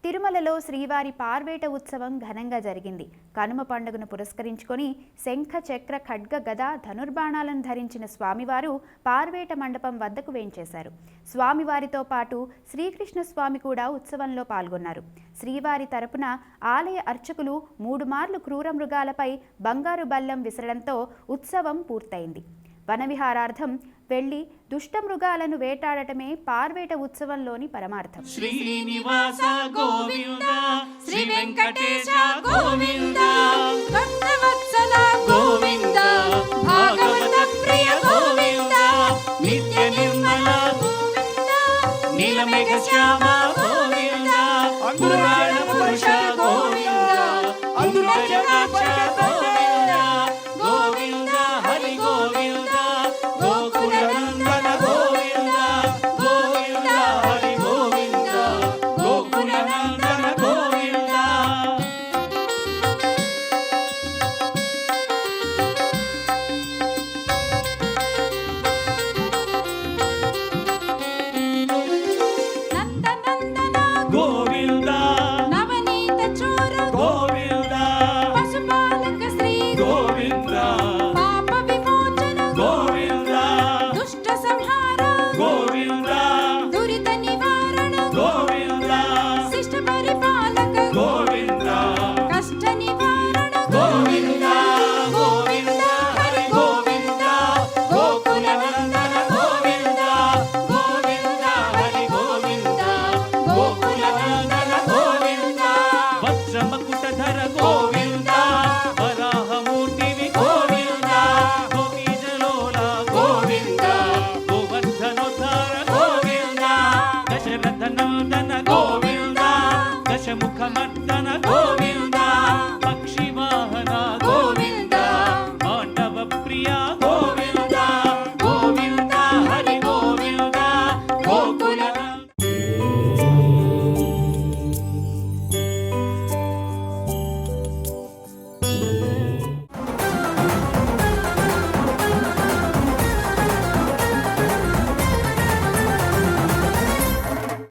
తిరుమలలో శ్రీవారి పార్వేట ఉత్సవం ఘనంగా జరిగింది. కనుమ పండుగను పురస్కరించుకొని శంఖ చక్ర ఖడ్గ గద ధనుర్బాణాలను ధరించిన స్వామివారు పార్వేట మండపం వద్దకు వేంచేశారు. స్వామివారితో పాటు శ్రీకృష్ణ స్వామి కూడా ఉత్సవంలో పాల్గొన్నారు. శ్రీవారి తరపున ఆలయ అర్చకులు 3 మార్లు క్రూర మృగాలపై బంగారు బల్లం విసరడంతో ఉత్సవం పూర్తయింది. వనవిహారార్థం వెళ్లి దుష్ట మృగాలను వేటాడటమే పార్వేట ఉత్సవంలోని పరమార్థం. శ్రీనివాస గోవింద, శ్రీ వెంకటేశ గోవింద, భక్తవత్సల గోవింద, భాగవత ప్రియ గోవింద, నిత్య నిర్మల గోవింద, నీలమేఘ శ్యామ గోవింద, పురాణ పురుష గోవింద, అంతర్జగాక్ష గోవింద, గోవింద హరి గోవింద, గోకుల నందన గోవింద, గోవింద హరి గోవింద, గోకుల నందన గోవింద. నందనందన గోవింద, నవనీత చోర గోవింద, పశుపాలక శ్రీ గోవింద, పాప విమోచన గోవింద, దుష్ట సంహార గోవింద, దురిత నివారణ గోవింద, శిష్ట పరిపాలక గోవింద, కష్ట నివారణ గోవింద, గోవింద హరి గోవింద, గోకుల నందన గోవింద, గోవింద హరి గోవింద, గోకుల నందన గోవింద, వజ్రమకుటధర గోవింద, వరాహమూర్తివి గోవింద, గోపీజలోల గోవింద, గోవర్ధనోద్ధార గోవింద, దశరథ నందన గోవింద, దశముఖమర్దన గోవింద.